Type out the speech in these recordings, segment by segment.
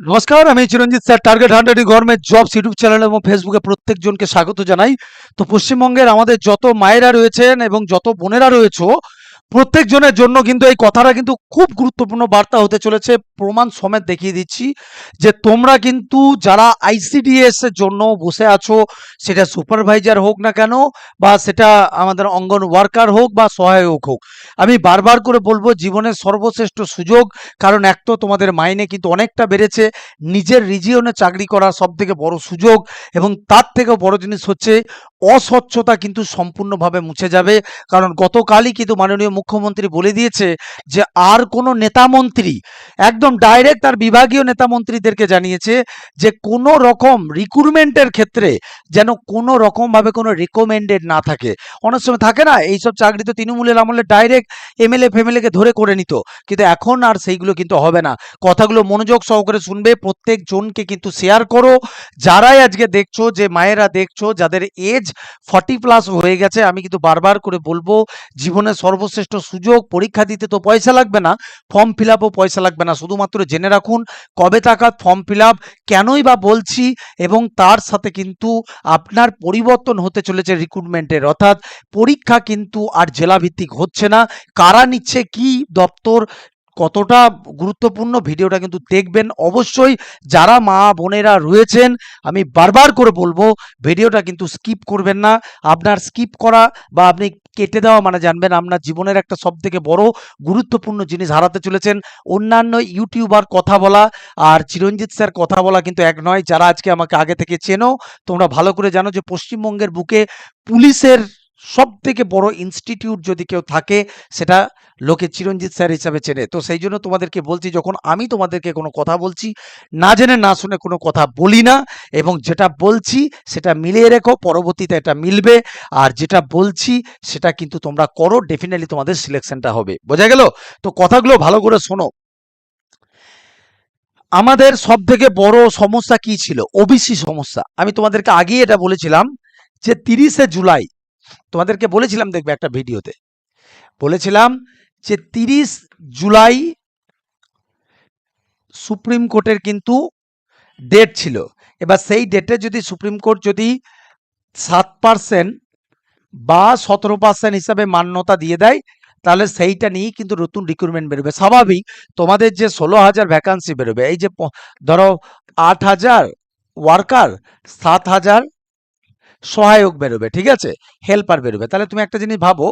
নমস্কার, আমি Chiranjit sir. Target 100 government jobs YouTube channel এবং ফেসবুকে প্রত্যেকজনকে স্বাগত জানাই। তো পশ্চিমবঙ্গের আমাদের যত মায়েরা রয়েছেন এবং যত বোনেরা রয়েছে, প্রত্যেকজনের জন্য কিন্তু এই কথাটা কিন্তু খুব গুরুত্বপূর্ণ বার্তা হতে চলেছে। প্রমাণ সমেত দেখিয়ে দিচ্ছি যে তোমরা কিন্তু যারা আইসিডিএস এর জন্য বসে আছো, সেটা সুপারভাইজার হোক না কেন, বা সেটা আমাদের অঙ্গন ওয়ার্কার হোক বা সহায়ক হোক, আমি বারবার করে বলবো জীবনের সর্বশ্রেষ্ঠ সুযোগ। কারণ এক তো তোমাদের মাইনে কিন্তু অনেকটা বেড়েছে, নিজের রিজিয়নে চাকরি করার সব থেকে বড় সুযোগ, এবং তার থেকেও বড় জিনিস হচ্ছে অস্বচ্ছতা কিন্তু সম্পূর্ণভাবে মুছে যাবে। কারণ গতকালই কিন্তু মাননীয় মুখ্যমন্ত্রী বলে দিয়েছে যে আর কোনো নেতা মন্ত্রী, একদম ডাইরেক্ট তার বিভাগীয় নেতা মন্ত্রীদেরকে জানিয়েছে যে কোনো রকম রিক্রুটমেন্টের ক্ষেত্রে যেন কোনো রকমভাবে কোনো রেকমেন্ডেড না থাকে। অনেক সময় থাকে না, এইসব চাকরি তো তৃণমূলের আমলে ডাইরেক্ট এমএলএ ফেমেলেকে ধরে করে নিত, কিন্তু এখন আর সেইগুলো কিন্তু হবে না। কথাগুলো মনোযোগ সহকারে শুনবে, প্রত্যেক জনকে কিন্তু শেয়ার করো। যারাই আজকে দেখছো, যে মায়েরা দেখছো যাদের এজ 40+ হয়ে গেছে, আমি কিন্তু বারবার করে বলবো জীবনের সর্বশ্রেষ্ঠ সুযোগ। পরীক্ষা দিতে তো পয়সা লাগবে না, ফর্ম ফিল আপও পয়সা লাগবে না। শুধুমাত্র জেনে রাখুন কবে টাকা ফর্ম ফিল আপ, কেনই বা বলছি, এবং তার সাথে কিন্তু আপনার পরিবর্তন হতে চলেছে রিক্রুটমেন্টের, অর্থাৎ পরীক্ষা কিন্তু আর জেলা ভিত্তিক হচ্ছে না। কারা নিচ্ছে, কি দপ্তর, কতটা গুরুত্বপূর্ণ, ভিডিওটা কিন্তু দেখবেন অবশ্যই। যারা মা বোনেরা রয়েছেন, আমি বারবার করে বলবো ভিডিওটা কিন্তু স্কিপ করবেন না। আপনার স্কিপ করা বা আপনি কেটে দেওয়া মানে জানবেন আপনার জীবনের একটা সব থেকে বড় গুরুত্বপূর্ণ জিনিস হারাতে চলেছেন। অন্যান্য ইউটিউবার কথা বলা আর চিরঞ্জিত স্যার কথা বলা কিন্তু এক নয়। যারা আজকে আমাকে আগে থেকে চেনো, তোমরা ভালো করে জানো যে পশ্চিমবঙ্গের বুকে পুলিশের সব থেকে বড় ইনস্টিটিউট যদি কেউ থাকে, সেটা লোকে চিরঞ্জিত স্যার হিসাবে চেনে। তো সেই জন্য তোমাদেরকে বলছি, যখন আমি তোমাদেরকে কোনো কথা বলছি, না জেনে না শুনে কোনো কথা বলি না, এবং যেটা বলছি সেটা মিলিয়ে রেখো, পরবর্তীতে এটা মিলবে। আর যেটা বলছি সেটা কিন্তু তোমরা করো, ডেফিনেটলি তোমাদের সিলেকশনটা হবে। বোঝা গেল? তো কথাগুলো ভালো করে শোনো। আমাদের সব থেকে বড় সমস্যা কি ছিল? ওবিসি সমস্যা। আমি তোমাদেরকে আগেই এটা বলেছিলাম যে 30শে জুলাই, তোমাদেরকে বলেছিলাম, দেখবে একটা ভিডিওতে বলেছিলাম যে 30 জুলাই সুপ্রিম কোর্টের কিন্তু ডেট ছিল। এবার সেই ডেটে যদি সুপ্রিম কোর্ট যদি 7% বা 17% হিসাবে মান্যতা দিয়ে দেয়, তাহলে সেইটা নিয়েই কিন্তু নতুন রিক্রুটমেন্ট বেরোবে। স্বাভাবিক, তোমাদের যে 16,000 ভ্যাকান্সি বেরোবে, এই যে ধরো 8,000 ওয়ার্কার, 7,000 সহায়ক বেরোবে, ঠিক আছে, হেল্পার বেরোবে। তাহলে তুমি একটা জিনিস ভাবো,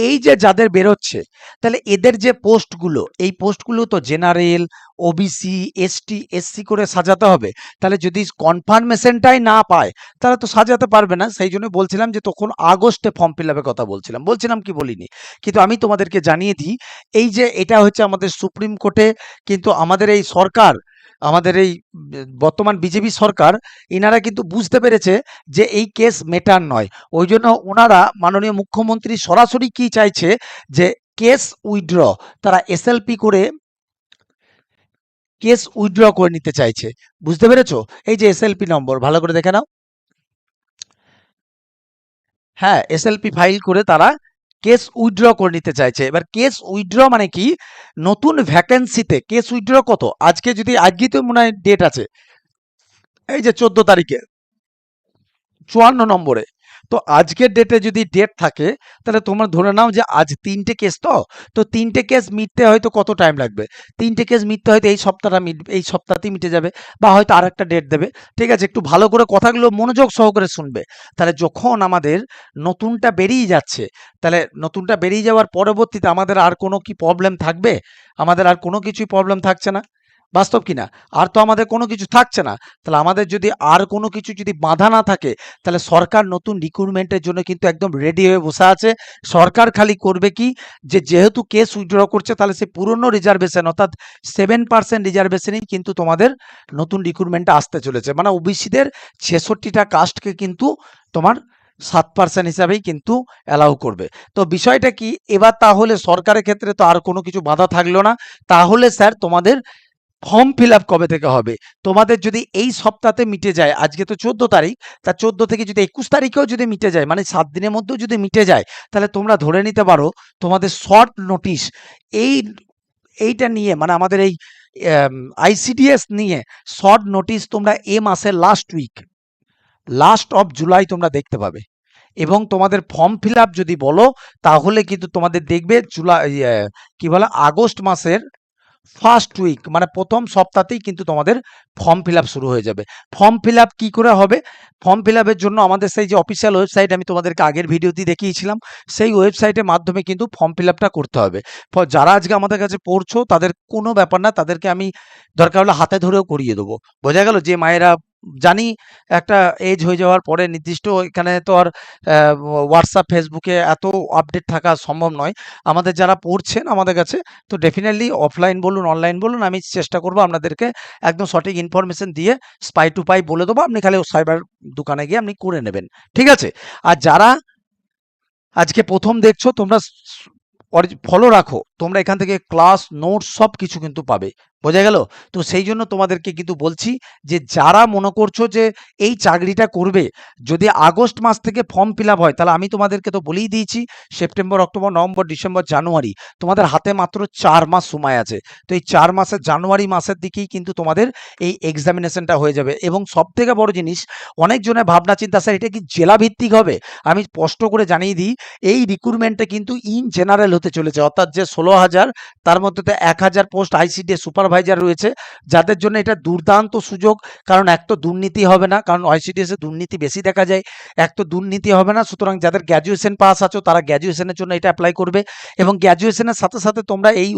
এই যে যাদের বেরোচ্ছে, তাহলে এদের যে পোস্টগুলো, এই পোস্টগুলো তো জেনারেল, ওবিসি, এসটি, এসসি করে সাজাতে হবে। তাহলে যদি কনফার্মেশনটাই না পায়, তাহলে তো সাজাতে পারবে না। সেই জন্য বলছিলাম যে তখন আগস্টে ফর্ম ফিল আপের কথা বলছিলাম কি বলিনি? কিন্তু আমি তোমাদেরকে জানিয়ে দিই, এই যে এটা হচ্ছে আমাদের সুপ্রিম কোর্টে, কিন্তু আমাদের এই সরকার, আমাদের এই বর্তমান বিজেপি সরকার, এনারা কিন্তু বুঝতে পেরেছে যে এই কেস মেটার নয়। ওই জন্য ওনারা, মাননীয় মুখ্যমন্ত্রী সরাসরি কি চাইছে, যে কেস উইথড্র, তারা এসএলপি করে কেস উইথড্র করে নিতে চাইছে। বুঝতে পেরেছো? এই যে এসএলপি নম্বর ভালো করে দেখে নাও। হ্যাঁ, এসএলপি ফাইল করে তারা কেস উইথড্র করে নিতে চাইছে। এবার কেস উইথড্র মানে কি? নতুন ভ্যাকেন্সিতে কেস উইথড্র কত, আজকে যদি, আজকে তো মনে হয় ডেট আছে, এই যে 14 তারিখে, 54 নম্বরে। তো আজকের ডেটে যদি ডেট থাকে, তাহলে তোমরা ধরে নাও যে আজ 3টে কেস, তো 3টে কেস মিটতে হয়তো কত টাইম লাগবে? 3টে কেস মিটতে হয়তো এই সপ্তাহটা মিটবে, এই সপ্তাহতেই মিটে যাবে, বা হয়তো আরেকটা ডেট দেবে। ঠিক আছে, একটু ভালো করে কথাগুলো মনোযোগ সহকারে শুনবে। তাহলে যখন আমাদের নতুনটা বেরিয়ে যাচ্ছে, তাহলে নতুনটা বেরিয়ে যাওয়ার পরবর্তীতে আমাদের আর কোনো কি প্রবলেম থাকবে? আমাদের আর কোনো কিছুই প্রবলেম থাকছে না, বাস্তব কিনা? আর তো আমাদের কোনো কিছু থাকছে না। তাহলে আমাদের যদি আর কোনো কিছু যদি বাধা না থাকে, তাহলে সরকার নতুন রিক্রুটমেন্টের জন্য কিন্তু একদম রেডি হয়ে বসে আছে। সরকার খালি করবে কি, যে যেহেতু কেস উইথড্র করছে, তাহলে সে পুরনো রিজার্ভেশন, অর্থাৎ 7% রিজার্ভেশনই কিন্তু তোমাদের নতুন রিক্রুটমেন্টে আসতে চলেছে। মানে ওবিসিদের 66টা কাস্টকে কিন্তু তোমার 7% হিসাবেই কিন্তু অ্যালাউ করবে। তো বিষয়টা কি এবার? তাহলে সরকারের ক্ষেত্রে তো আর কোনো কিছু বাধা থাকলো না। তাহলে স্যার তোমাদের ফর্ম ফিল আপ কবে থেকে হবে? তোমাদের যদি এই সপ্তাহে মিটে যায়, আজকে তো 14 তারিখ, তা 14 থেকে যদি 21 তারিখেও যদি মিটে যায়, মানে 7 দিনের মধ্যেও যদি মিটে যায়, তাহলে তোমরা ধরে নিতে পারো তোমাদের শর্ট নোটিশ, এই এইটা নিয়ে মানে আমাদের এই আইসিডিএস নিয়ে শর্ট নোটিশ তোমরা এ মাসের লাস্ট অফ জুলাই তোমরা দেখতে পাবে। এবং তোমাদের ফর্ম ফিল আপ যদি বলো তাহলে কিন্তু তোমাদের দেখবে জুলাই কি বলে আগস্ট মাসের ফার্স্ট উইক মানে প্রথম সপ্তাহতেই কিন্তু তোমাদের ফর্ম ফিল আপ শুরু হয়ে যাবে। ফর্ম ফিল আপ কী করে হবে? ফর্ম ফিল আপের জন্য আমাদের সেই যে অফিসিয়াল ওয়েবসাইট আমি তোমাদেরকে আগের ভিডিওতে দেখিয়েছিলাম, সেই ওয়েবসাইটের মাধ্যমে কিন্তু ফর্ম ফিল আপটা করতে হবে। যারা আজকে আমাদের কাছে পড়ছো তাদের কোনো ব্যাপার না, তাদেরকে আমি দরকার হলে হাতে ধরেও করিয়ে দেবো। বোঝা গেল? যে মায়েরা জানি একটা এজ হয়ে যাওয়ার পরে নির্দিষ্ট এখানে তো আর হোয়াটসঅ্যাপ ফেসবুকে এত আপডেট থাকা সম্ভব নয়। আমাদের যারা পড়ছেন আমাদের কাছে, তো ডেফিনেটলি অফলাইন বলুন অনলাইন বলুন আমি চেষ্টা করব আপনাদেরকে একদম সঠিক ইনফরমেশন দিয়ে স্পাই টু পাই বলে দেবো। আপনি খালি সাইবার দোকানে গিয়ে আপনি করে নেবেন, ঠিক আছে? আর যারা আজকে প্রথম দেখছো তোমরা ফলো রাখো, তোমরা এখান থেকে ক্লাস নোটস সব কিছু কিন্তু পাবে। বোঝা গেল? তো সেই জন্য তোমাদেরকে কিন্তু বলছি যে যারা মনে করছো যে এই চাকরিটা করবে, যদি আগস্ট মাস থেকে ফর্ম ফিল আপ হয় তাহলে আমি তোমাদেরকে তো বলেই দিয়েছি September October November December January তোমাদের হাতে মাত্র 4 মাস সময় আছে। তো এই 4 মাসের জানুয়ারি মাসের দিকেই কিন্তু তোমাদের এই এক্সামিনেশনটা হয়ে যাবে। এবং সব থেকে বড় জিনিস, অনেকজনের ভাবনা চিন্তা স্যার এটা কি জেলা ভিত্তিক হবে? আমি স্পষ্ট করে জানিয়ে দিই এই রিক্রুটমেন্টটা কিন্তু ইন জেনারেল হতে চলেছে, অর্থাৎ যে 16,000 তার মধ্যে 1,000 পোস্ট আইসিডিএস সুপারভাইজার রয়েছে, যাদের জন্য এটা দুর্দান্ত সুযোগ। কারণ এক তো দুর্নীতি হবে না, কারণ আইসিডিএস এ দুর্নীতি বেশি দেখা যায়, এক তো দুর্নীতি হবে না। সুতরাং যাদের গ্র্যাজুয়েশন পাস আছো তারা গ্র্যাজুয়েশনের জন্য এটা অ্যাপ্লাই করবে, এবং গ্র্যাজুয়েশনের সাথে সাথে তোমরা এই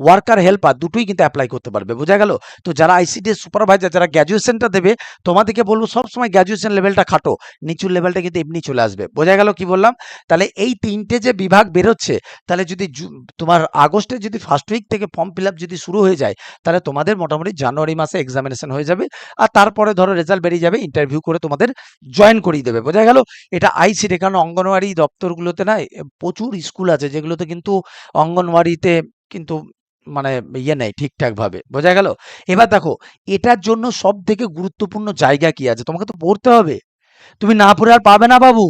ওয়ার্কার হেল্পার দুটোই কিন্তু অ্যাপ্লাই করতে পারবে। বোঝা গেল? তো যারা আইসিডিএস সুপারভাইজার যারা গ্র্যাজুয়েশনটা দেবে, তোমাদেরকে বলবো সবসময় গ্র্যাজুয়েশন লেভেলটা খাটো, নিচুর লেভেলটা কিন্তু এমনি চলে আসবে। বোঝা গেল কি বললাম? তাহলে এই 3টে যে বিভাগ বেরোচ্ছে, তাহলে যদি তোমার আগস্টের যদি ফার্স্ট উইক থেকে ফর্ম ফিল আপ যদি শুরু হয়ে যায়, তাহলে তোমাদের মোটামুটি জানুয়ারি মাসে এক্সামিনেশন হয়ে যাবে। আর তারপরে ধরো রেজাল্ট বেরিয়ে যাবে, ইন্টারভিউ করে তোমাদের জয়েন করিয়ে দেবে। বোঝা গেল? এটা আইসিডি, কারণ অঙ্গনওয়াড়ি দপ্তরগুলোতে না প্রচুর স্কুল আছে যেগুলোতে কিন্তু অঙ্গনওয়াড়িতে কিন্তু মানে ইয়ে নেই ঠিকঠাক ভাবে। বোঝা গেল? এবার দেখো এটার জন্য সব থেকে গুরুত্বপূর্ণ জায়গা কি আছে, তোমাকে তো পড়তে হবে। তুমি না পড়ে আর পাবে না বাবু,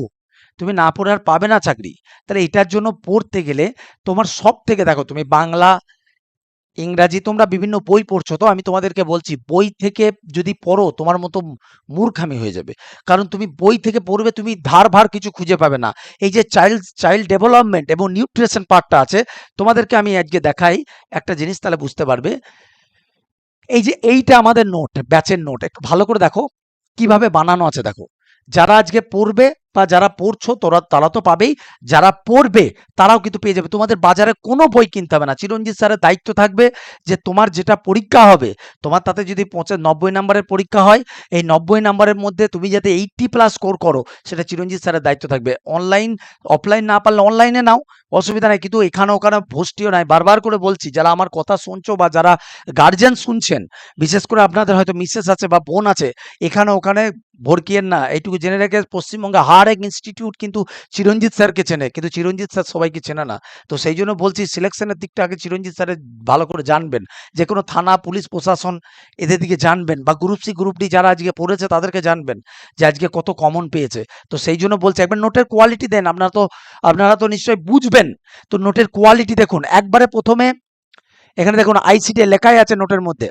তুমি না পড়ে আর পাবে না চাকরি। তাহলে এটার জন্য পড়তে গেলে তোমার সব থেকে, দেখো তুমি বাংলা ইংরাজি তোমরা বিভিন্ন বই পড়ছো, তো আমি তোমাদেরকে বলছি বই থেকে যদি পড়ো তোমার মতো মূর্খামি হয়ে যাবে। কারণ তুমি বই থেকে পড়বে, তুমি ধার ভার কিছু খুঁজে পাবে না। এই যে চাইল্ড ডেভেলপমেন্ট এবং নিউট্রিশন পার্টটা আছে, তোমাদেরকে আমি আজকে দেখাই একটা জিনিস, তাহলে বুঝতে পারবে। এই যে এইটা আমাদের নোট, ব্যাচের নোট, একটু ভালো করে দেখো কিভাবে বানানো আছে। দেখো যারা আজকে পড়বে বা যারা পড়ছো তারা তো পাবেই, যারা পড়বে তারাও কিন্তু পেয়ে যাবে। তোমাদের বাজারে কোনো বই কিনতে হবে না। চিরঞ্জিত স্যারের দায়িত্ব থাকবে যে তোমার যেটা পরীক্ষা হবে, তোমার তাতে যদি 90 নাম্বারের পরীক্ষা হয়, এই 90 নাম্বারের মধ্যে তুমি যাতে 80+ স্কোর করো, সেটা চিরঞ্জিত স্যারের দায়িত্ব থাকবে। অনলাইন অফলাইন না পারলে অনলাইনে নাও, অসুবিধা নাই। কিন্তু এখানে ওখানে ভর্তিও নাই। বারবার করে বলছি, যারা আমার কথা শুনছো বা যারা গার্জেন শুনছেন, বিশেষ করে আপনাদের হয়তো মিসেস আছে বা বোন আছে, এখানে ওখানে ভরকিয়েন না। এইটুকু জেনে রেখে পশ্চিমবঙ্গে হার এক ইনস্টিটিউট কিন্তু চিরঞ্জিত স্যারকে চেনে, কিন্তু চিরঞ্জিত স্যার সবাইকে চেনে না। তো সেই জন্য বলছি সিলেকশনের দিকটা আগে চিরঞ্জিত স্যারের ভালো করে জানবেন। যে কোনো থানা পুলিশ প্রশাসন এদের দিকে জানবেন, বা গ্রুপ সি গ্রুপ ডি যারা আজকে পড়েছে তাদেরকে জানবেন যে আজকে কত কমন পেয়েছে। তো সেই জন্য বলছি একবার নোটের কোয়ালিটি দেন, আপনারা তো নিশ্চয়ই বুঝবেন। তো নোটের কোয়ালিটি দেখুন, একবারে প্রথমে এখানে দেখুন আইসিডি লেখাই আছে নোটের মধ্যে,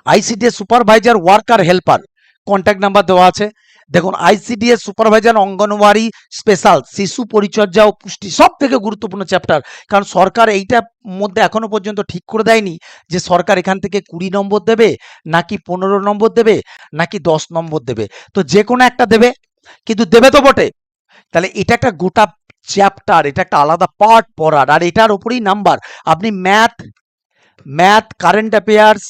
ICDS supervisor worker helper, contact number দেওয়া আছে। দেখুন আইসিডিএস সুপারভাইজার অঙ্গনওয়াড়ি স্পেশাল শিশু পরিচর্যা ও পুষ্টি, সব থেকে গুরুত্বপূর্ণ চ্যাপ্টার। কারণ সরকার এইটার মধ্যে এখনো পর্যন্ত ঠিক করে দেয়নি যে সরকার এখান থেকে 20 নম্বর দেবে নাকি 15 নম্বর দেবে নাকি 10 নম্বর দেবে। তো যে কোনো একটা দেবে, কিন্তু দেবে তো বটে। তাহলে এটা একটা গোটা চ্যাপ্টার, এটা একটা আলাদা পার্ট পড়ার, আর এটার উপরেই নাম্বার। আপনি ম্যাথ কারেন্ট অ্যাফেয়ার্স,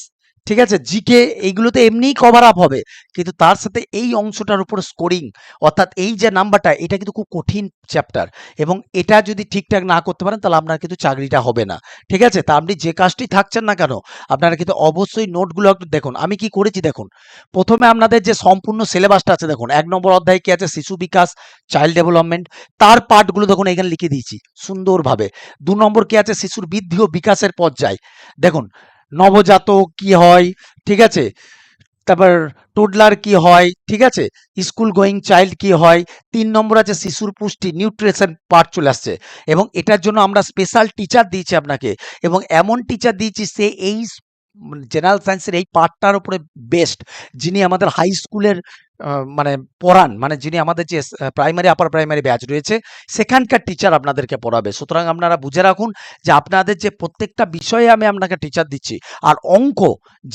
ঠিক আছে, জিকে, এইগুলোতে এমনিই কভার আপ হবে, কিন্তু তার সাথে এই অংশটার উপর স্কোরিং, অর্থাৎ এই যে নাম্বারটা, এটা কিন্তু খুব কঠিন চ্যাপ্টার। এবং এটা যদি ঠিকঠাক না করতে পারেন তাহলে আপনার কিন্তু চাকরিটা হবে না। ঠিক আছে? তা আপনি যে কাজটি থাকছেন না কেন, আপনারা কিন্তু অবশ্যই নোটগুলো একটু দেখুন। আমি কি করেছি দেখুন, প্রথমে আপনাদের যে সম্পূর্ণ সিলেবাসটা আছে দেখুন, 1 নম্বর অধ্যায় কি আছে, শিশু বিকাশ, চাইল্ড ডেভেলপমেন্ট, তার পার্টগুলো দেখুন এখানে লিখে দিয়েছি সুন্দরভাবে। 2 নম্বর কি আছে, শিশুর বৃদ্ধি ও বিকাশের পর্যায়, দেখুন নবজাতক কি হয়, ঠিক আছে, তারপর টোডলার কি হয়, ঠিক আছে, স্কুল গোয়িং চাইল্ড কি হয়, 3 নম্বর আছে শিশুর পুষ্টি, নিউট্রিশন পার্ট চলে আসছে। এবং এটার জন্য আমরা স্পেশাল টিচার দিয়েছি আপনাকে, এবং এমন টিচার দিয়েছি সে এই জেনারেল সায়েন্সের এই পার্টটার উপরে বেস্ট, যিনি আমাদের হাই স্কুলের মানে পড়ান, মানে যিনি আমাদের যে প্রাইমারি আপার প্রাইমারি ব্যাচ রয়েছে সেখানকার টিচার আপনাদেরকে পড়াবে। সুতরাং আপনারা বুঝে রাখুন যে আপনাদের যে প্রত্যেকটা বিষয়ে আমি আপনাকে টিচার দিচ্ছি। আর অঙ্ক,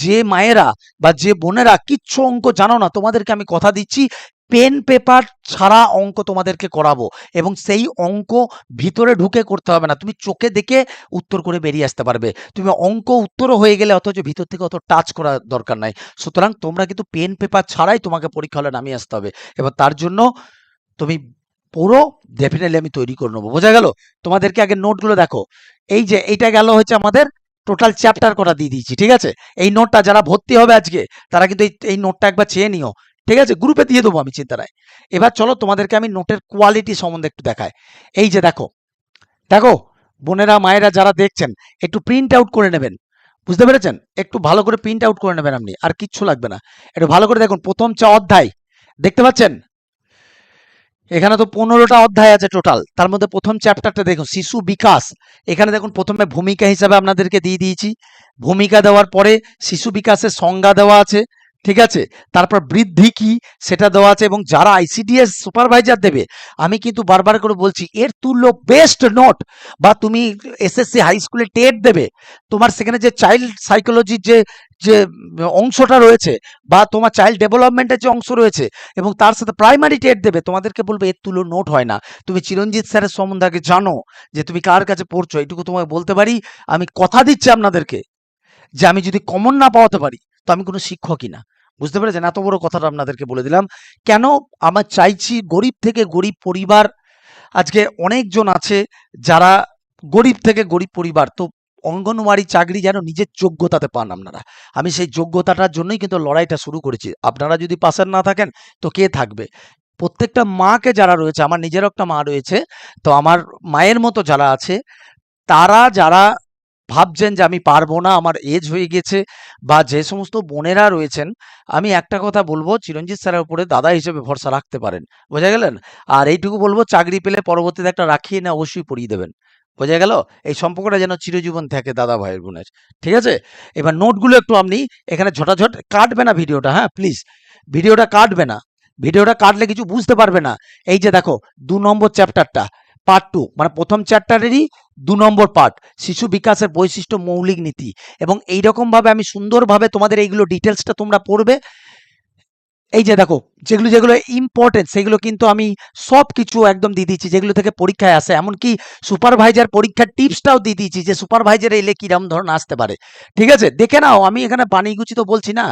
যে মায়েরা বা যে বোনেরা কিচ্ছু অঙ্ক জানো না, তোমাদেরকে আমি কথা দিচ্ছি পেন পেপার ছাড়া অঙ্ক তোমাদেরকে করাবো, এবং সেই অঙ্ক ভিতরে ঢুকে করতে হবে না, তুমি চোখে দেখে উত্তর করে বেরিয়ে আসতে পারবে। তুমি অঙ্ক উত্তরও হয়ে গেলে অথচ ভিতর থেকে অত টাচ করার দরকার নাই। সুতরাং তোমরা কিন্তু পেন পেপার ছাড়াই তোমাকে পরীক্ষা হলে নামিয়ে আসতে হবে, এবং তার জন্য তুমি পুরো ডেফিনেটলি আমি তৈরি করে নেবো। বোঝা গেল? তোমাদেরকে আগে নোটগুলো দেখো। এই যে এইটা গেল হচ্ছে আমাদের টোটাল চ্যাপ্টার করা দিয়ে দিয়েছি, ঠিক আছে। এই নোটটা যারা ভর্তি হবে আজকে তারা কিন্তু এই নোটটা একবার চেয়ে নিও, ঠিক আছে, গ্রুপে দিয়ে দেবো আমি, চিন্তা নাই। এবার চলো তোমাদেরকে আমি নোটের কোয়ালিটি সম্বন্ধে একটু দেখাই। এই যে দেখো, দেখো বোনেরা মায়েরা যারা দেখছেন, একটু প্রিন্ট আউট করে নেবেন, বুঝতে পেরেছেন? একটু ভালো করে প্রিন্ট আউট করে নেবেন, আপনি আর কিচ্ছু লাগবে না। একটু ভালো করে দেখুন, প্রথম অধ্যায় দেখতে পাচ্ছেন, এখানে তো 15টা অধ্যায় আছে টোটাল, তার মধ্যে প্রথম চ্যাপ্টারটা দেখুন শিশু বিকাশ। এখানে দেখুন প্রথমে ভূমিকা হিসাবে আপনাদেরকে দিয়ে দিয়েছি, ভূমিকা দেওয়ার পরে শিশু বিকাশের সংজ্ঞা দেওয়া আছে, ঠিক আছে। তারপর বৃদ্ধি কি সেটা দেওয়া আছে, এবং যারা আইসিডিএস সুপারভাইজার দেবে, আমি কিন্তু বারবার করে বলছি এর তুল্য বেস্ট নোট, বা তুমি এসএসসি হাই স্কুলে টেট দেবে, তোমার সেখানে যে চাইল্ড সাইকোলজির যে যে অংশটা রয়েছে, বা তোমার চাইল্ড ডেভেলপমেন্টের যে অংশ রয়েছে, এবং তার সাথে প্রাইমারি টেট দেবে, তোমাদেরকে বলবে এর তুলো নোট হয় না। তুমি চিরঞ্জিত স্যারের সম্বন্ধে আগে জানো যে তুমি কার কাছে পড়ছো, এইটুকু তোমাকে বলতে পারি। আমি কথা দিচ্ছি আপনাদেরকে যে আমি যদি কমন না পাওয়াতে পারি তো আমি কোনো শিক্ষকই না। বুঝতে পেরেছেন? এত বড় কথাটা আপনাদেরকে বলে দিলাম। কেন আমার চাইছি, গরিব থেকে গরিব পরিবার, আজকে অনেকজন আছে যারা গরিব থেকে গরিব পরিবার, তো অঙ্গনওয়াড়ি চাকরি যেন নিজের যোগ্যতাতে পান আপনারা। আমি সেই যোগ্যতাটার জন্যই কিন্তু লড়াইটা শুরু করেছি। আপনারা যদি পাশে না থাকেন তো কে থাকবে? প্রত্যেকটা মাকে যারা রয়েছে, আমার নিজেরও একটা মা রয়েছে, তো আমার মায়ের মতো যারা আছে, তারা যারা ভাবছেন যে আমি পারবো না, আমার এজ হয়ে গেছে, বা যে সমস্ত বোনেরা রয়েছেন, আমি একটা কথা বলবো, চিরঞ্জিত স্যারের উপরে দাদা হিসেবে ভরসা রাখতে পারেন। বোঝা গেলেন? আর এইটুকু বলবো, চাকরি পেলে পরবর্তীতে একটা রাখি এনে অবশ্যই পরিয়ে দেবেন। বোঝা গেল? এই সম্পর্কটা যেন চিরজীবন থাকে দাদা ভাইয়ের বোনের। ঠিক আছে? এবার নোটগুলো একটু আপনি এখানে ঝটাঝট কাটবে না ভিডিওটা, হ্যাঁ প্লিজ, ভিডিওটা কাটবে না। ভিডিওটা কাটলে কিছু বুঝতে পারবে না। এই যে দেখো 2 নম্বর চ্যাপ্টারটা, পার্ট 2, মানে প্রথম চ্যাপ্টারেরই 2 নম্বর পার্ট, শিশু বিকাশের বৈশিষ্ট্য মৌলিক নীতি। এবং এইরকম ভাবে আমি সুন্দরভাবে তোমাদের এইগুলো ডিটেলসটা তোমরা পড়বে। এই যে দেখো, যেগুলো যেগুলো ইম্পর্টেন্ট সেগুলো কিন্তু আমি সব কিছু একদম দিয়ে দিচ্ছি, যেগুলো থেকে পরীক্ষায় আসে। এমনকি সুপারভাইজার পরীক্ষার টিপসটাও দিয়ে দিয়েছি যে সুপারভাইজার এলে কিরম ধরনের আসতে পারে। ঠিক আছে, দেখে নাও, আমি এখানে বানিয়ে তো বলছি না।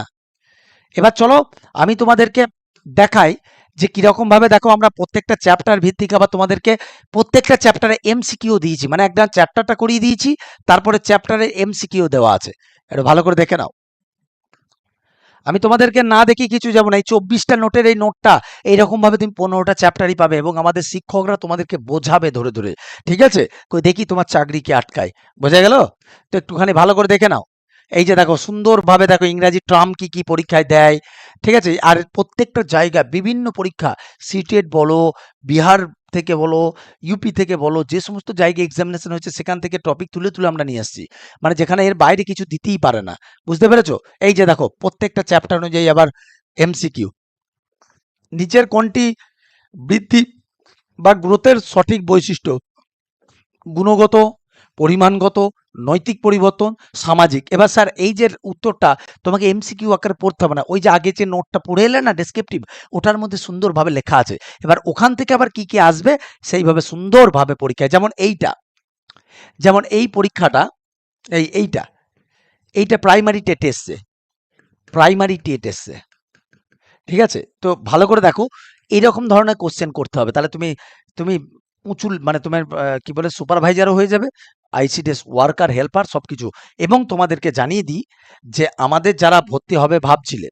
এবার চলো আমি তোমাদেরকে দেখাই যে কিরকম ভাবে, দেখো আমরা প্রত্যেকটা চ্যাপ্টার ভিত্তিক আবার তোমাদেরকে প্রত্যেকটা চ্যাপ্টারে এমসিকিউ দিয়েছি, মানে একদম চ্যাপ্টারটা করিয়ে দিয়েছি, তারপরে চ্যাপ্টারে এমসিকিউ দেওয়া আছে। একটু ভালো করে দেখে নাও। আমি তোমাদেরকে না দেখি কিছু যাব না। এই 24টা নোটের এই নোটটা এইরকম ভাবে তুমি 15টা চ্যাপ্টারই পাবে, এবং আমাদের শিক্ষকরা তোমাদেরকে বোঝাবে ধরে ধরে। ঠিক আছে, কই দেখি তোমার চাকরি কি আটকায়। বোঝা গেল? তো একটুখানি ভালো করে দেখে নাও। এই যে দেখো সুন্দরভাবে দেখো ইংরাজি টার্ম কি কি পরীক্ষায় দেয়, ঠিক আছে। আর প্রত্যেকটা জায়গায় বিভিন্ন পরীক্ষা, সিটেট বলো, বিহার থেকে বলো, ইউপি থেকে বলো, যে সমস্ত জায়গায় এক্সামিনেশন হয়েছে সেখান থেকে টপিক তুলে তুলে আমরা নিয়ে আসছি, মানে যেখানে এর বাইরে কিছু দিতেই পারে না। বুঝতে পেরেছো? এই যে দেখো প্রত্যেকটা চ্যাপ্টার অনুযায়ী আবার এমসিকিউ, নিচের কোনটি বৃদ্ধি বা গ্রোথের সঠিক বৈশিষ্ট্য, গুণগত, পরিমাণগত, নৈতিক পরিবর্তন, সামাজিক। এবার স্যার এই যে উত্তরটা তোমাকে এমসিকিউ আকারে পড়তে হবে না, ওই যে আগে যে নোটটা পড়ে এলে না ডেসক্রিপটিভ, ওটার মধ্যে সুন্দরভাবে লেখা আছে। এবার ওখান থেকে আবার কি কি আসবে সেইভাবে সুন্দরভাবে পরীক্ষায়, যেমন এইটা, যেমন এই পরীক্ষাটা, এইটা এইটা প্রাইমারি টেট এসছে, প্রাইমারি টেট এসছে। ঠিক আছে, তো ভালো করে দেখো, এইরকম ধরনের কোশ্চেন করতে হবে, তাহলে তুমি তুমি উঁচু, মানে তোমার কি বলে সুপারভাইজারও হয়ে যাবে, আইসিডিএস ওয়ার্কার হেল্পার সবকিছু। এবং তোমাদেরকে জানিয়ে দিই যে আমাদের যারা ভর্তি হবে ভাবছিলে,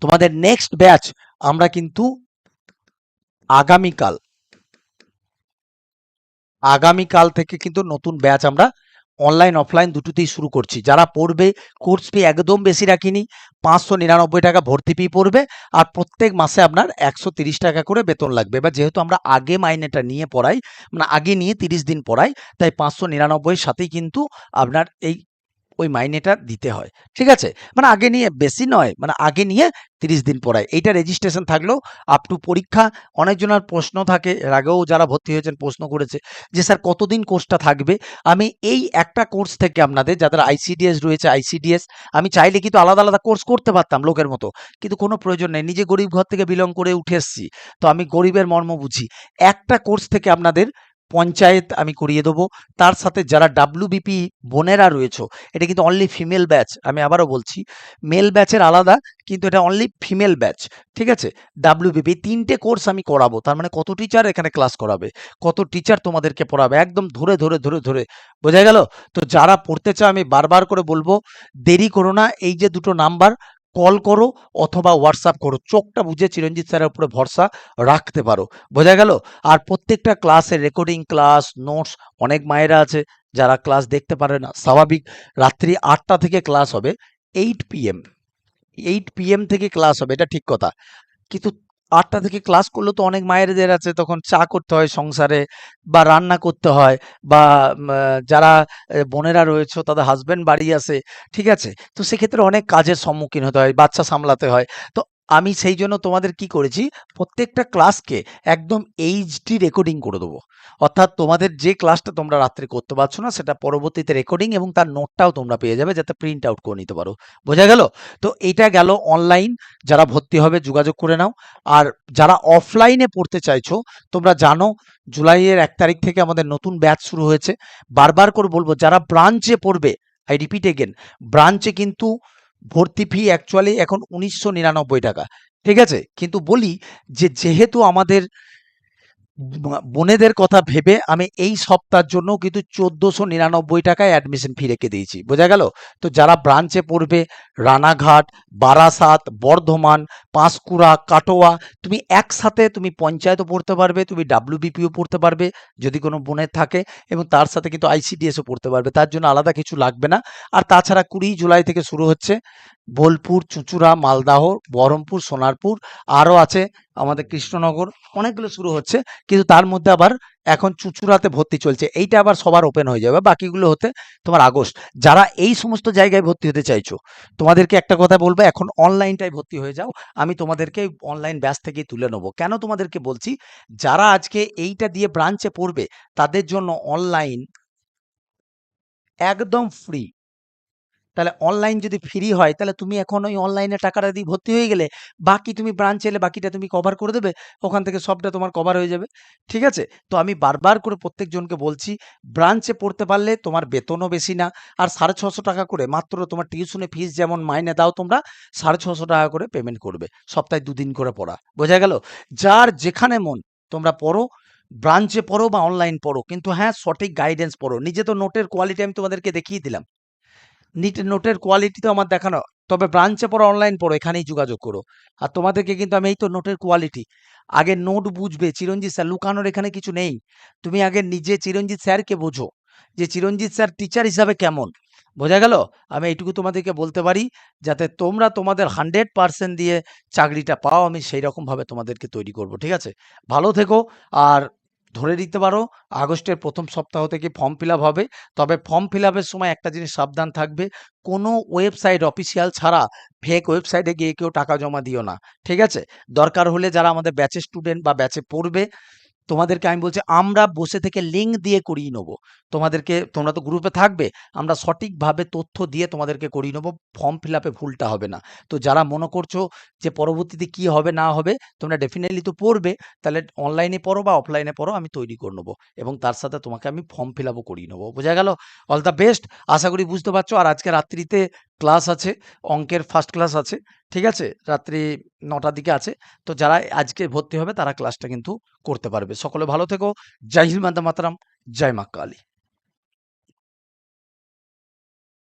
তোমাদের নেক্সট ব্যাচ আমরা কিন্তু আগামীকাল আগামীকাল থেকে কিন্তু নতুন ব্যাচ আমরা অনলাইন অফলাইন দুটোতেই শুরু করছি। যারা পড়বে কোর্স ফি একদম বেশি রাখিনি, 599 টাকা ভর্তি ফি পড়বে আর প্রত্যেক মাসে আপনার 130 টাকা করে বেতন লাগবে। এবার যেহেতু আমরা আগে মাইনেটা নিয়ে পড়াই, মানে আগে নিয়ে 30 দিন পড়াই, তাই 599 এর সাথেই কিন্তু আপনার ওই মাইনেটা দিতে হয়। ঠিক আছে? মানে আগে নিয়ে বেশি নয়, মানে আগে নিয়ে 30 দিন পড়ায়। এইটা রেজিস্ট্রেশন থাকলেও আপ টু পরীক্ষা। অনেকজনের প্রশ্ন থাকে, এর আগেও যারা ভর্তি হয়েছেন প্রশ্ন করেছে যে স্যার কতদিন কোর্সটা থাকবে? আমি এই একটা কোর্স থেকে আপনাদের যাদের আইসিডিএস রয়েছে, আইসিডিএস আমি চাইলে কিন্তু আলাদা, আলাদা কোর্স করতে পারতাম লোকের মতো। কিন্তু কোনো প্রয়োজন নেই। নিজে গরিব ঘর থেকে বিলং করে উঠে এসছি। তো আমি গরিবের মর্ম বুঝি। একটা কোর্স থেকে আপনাদের পঞ্চায়েত আমি করিয়ে দেবো। তার সাথে যারা ডাব্লিউবিপি বোনেরা রয়েছো, এটা কিন্তু অনলি ফিমেল ব্যাচ। আমি আবারও বলছি, মেল ব্যাচের আলাদা, কিন্তু এটা অনলি ফিমেল ব্যাচ। ঠিক আছে? ডাব্লিউবিপি 3টে কোর্স আমি করাবো। তার মানে কত টিচার এখানে ক্লাস করাবে, কত টিচার তোমাদেরকে পড়াবে, একদম ধরে ধরে ধরে ধরে। বোঝা গেল? তো যারা পড়তে চাও আমি বারবার করে বলবো, দেরি করো না। এই যে দুটো নাম্বার, কল করো অথবা হোয়াটসঅ্যাপ করো। চোখটা বুঝে চিরঞ্জিত স্যারের উপরে ভরসা রাখতে পারো। বোঝা গেল? আর প্রত্যেকটা ক্লাসের রেকর্ডিং ক্লাস, নোটস, অনেক মায়েরা আছে যারা ক্লাস দেখতে পারে না, স্বাভাবিক। রাত্রি 8টা থেকে ক্লাস হবে, 8 PM, 8 PM থেকে ক্লাস হবে, এটা ঠিক কথা। কিন্তু 8টা থেকে ক্লাস করলেও তো অনেক মায়েদের আছে তখন চা করতে হয় সংসারে, বা রান্না করতে হয়, বা যারা বোনেরা রয়েছে তাদের হাজবেন্ড বাড়ি আসে। ঠিক আছে? তো সেক্ষেত্রে অনেক কাজের সম্মুখীন হতে হয়, বাচ্চা সামলাতে হয়। তো আমি সেই জন্য তোমাদের কি করেছি, প্রত্যেকটা ক্লাসকে একদম এইচডি রেকর্ডিং করে দেবো। অর্থাৎ তোমাদের যে ক্লাসটা তোমরা রাত্রে করতে পারছো না সেটা পরবর্তীতে রেকর্ডিং এবং তার নোটটাও তোমরা পেয়ে যাবে, যাতে প্রিন্ট আউট করে নিতে পারো। বোঝা গেল? তো এটা গেল অনলাইন। যারা ভর্তি হবে যোগাযোগ করে নাও। আর যারা অফলাইনে পড়তে চাইছো, তোমরা জানো জুলাইয়ের 1 তারিখ থেকে আমাদের নতুন ব্যাচ শুরু হয়েছে। বারবার করে বলবো, যারা ব্রাঞ্চে পড়বে, আই রিপিট এগেন, ব্রাঞ্চে কিন্তু ভর্তি ফি অ্যাকচুয়ালি এখন 1999 টাকা। ঠিক আছে? কিন্তু বলি যে যেহেতু আমাদের বোনেদের কথা ভেবে আমি এই সপ্তাহের জন্য কিন্তু 1499 টাকায় অ্যাডমিশন ফি রেখে দিয়েছি। বোঝা গেল? তো যারা ব্রাঞ্চে পড়বে, রানাঘাট, বারাসাত, বর্ধমান, পাঁশকুড়া, কাটোয়া, তুমি একসাথে তুমি পঞ্চায়েতও পড়তে পারবে, তুমি ডাব্লিউবিপিও পড়তে পারবে যদি কোনো বোনের থাকে, এবং তার সাথে কিন্তু আইসিডিএসও পড়তে পারবে। তার জন্য আলাদা কিছু লাগবে না। আর তাছাড়া 20 জুলাই থেকে শুরু হচ্ছে বোলপুর, চুঁচুড়া, মালদাহ, বহরমপুর, সোনারপুর, আরও আছে আমাদের কৃষ্ণনগর, অনেকগুলো শুরু হচ্ছে। কিন্তু তার মধ্যে আবার এখন চুঁচুড়াতে ভর্তি চলছে, এইটা আবার সবার ওপেন হয়ে যাবে, বাকিগুলো হতে তোমার আগস্ট। যারা এই সমস্ত জায়গায় ভর্তি হতে চাইছো, তোমাদেরকে একটা কথা বলবো, এখন অনলাইনটাই ভর্তি হয়ে যাও। আমি তোমাদেরকে অনলাইন ব্যাচ থেকেই তুলে নেবো। কেন তোমাদেরকে বলছি, যারা আজকে এইটা দিয়ে ব্রাঞ্চে পড়বে তাদের জন্য অনলাইন একদম ফ্রি। তাহলে অনলাইন যদি ফ্রি হয়, তাহলে তুমি এখন ওই অনলাইনে টাকাটা দিয়ে ভর্তি হয়ে গেলে, বাকি তুমি ব্রাঞ্চে এলে বাকিটা তুমি কভার করে দেবে, ওখান থেকে সবটা তোমার কভার হয়ে যাবে। ঠিক আছে? তো আমি বারবার করে প্রত্যেকজনকে বলছি, ব্রাঞ্চে পড়তে পারলে তোমার বেতনও বেশি না। আর 650 টাকা করে মাত্র তোমার টিউশনে ফিস যেমন মাইনে দাও তোমরা, 650 টাকা করে পেমেন্ট করবে, সপ্তাহে 2 দিন করে পড়া। বোঝা গেল? যার যেখানে মন তোমরা পড়ো, ব্রাঞ্চে পড়ো বা অনলাইন পড়ো, কিন্তু হ্যাঁ সঠিক গাইডেন্স পড়ো। নিজে তো নোটের কোয়ালিটি আমি তোমাদেরকে দেখিয়ে দিলাম, নোটের কোয়ালিটি তো আমার দেখানো। তবে ব্রাঞ্চে পড়ো, অনলাইন পড়ো, এখানেই যোগাযোগ করো। আর তোমাদেরকে কিন্তু আমি এই তো নোটের কোয়ালিটি, আগে নোট বুঝবে চিরঞ্জিত স্যার, লুকানোর এখানে কিছু নেই। তুমি আগে নিজে চিরঞ্জিত স্যারকে বোঝো যে চিরঞ্জিত স্যার টিচার হিসাবে কেমন। বোঝা গেল? আমি এইটুকু তোমাদেরকে বলতে পারি, যাতে তোমরা তোমাদের 100% দিয়ে চাকরিটা পাও, আমি সেই রকম ভাবে তোমাদেরকে তৈরি করব। ঠিক আছে? ভালো থেকো। আর ধরে নিতে পারো আগস্টের প্রথম সপ্তাহ থেকে ফর্ম ফিল আপ হবে। তবে ফর্ম ফিল আপের সময় একটা জিনিস সাবধান থাকবে, কোনো ওয়েবসাইট অফিসিয়াল ছাড়া ফেক ওয়েবসাইটে গিয়ে কেউ টাকা জমা দিও না। ঠিক আছে? দরকার হলে যারা আমাদের ব্যাচের স্টুডেন্ট বা ব্যাচে পড়বে, তোমাদেরকে আমি বলছি আমরা বসে থেকে লিঙ্ক দিয়ে করিয়ে নেবো। তোমাদেরকে, তোমরা তো গ্রুপে থাকবে, আমরা সঠিকভাবে তথ্য দিয়ে তোমাদেরকে করিয়ে নেবো। ফর্ম ফিল আপে ভুলটা হবে না। তো যারা মনে করছো যে পরবর্তীতে কি হবে না হবে, তোমরা ডেফিনেটলি তো পড়বে, তাহলে অনলাইনে পড়ো বা অফলাইনে পড়ো, আমি তৈরি করে নেবো এবং তার সাথে তোমাকে আমি ফর্ম ফিল আপও করিয়ে নেবো। বোঝা গেল? All the best. আশা করি বুঝতে পারছো। আর আজকে রাত্রিতে ক্লাস আছে, অঙ্কের ফার্স্ট ক্লাস আছে। ঠিক আছে? রাত্রি 9টার দিকে আছে। তো যারা আজকে ভর্তি হবে তারা ক্লাসটা কিন্তু করতে পারবে। সকলে ভালো থেকো। জয় হিন্দ, বন্দে মাতরম, জয় মা কালী।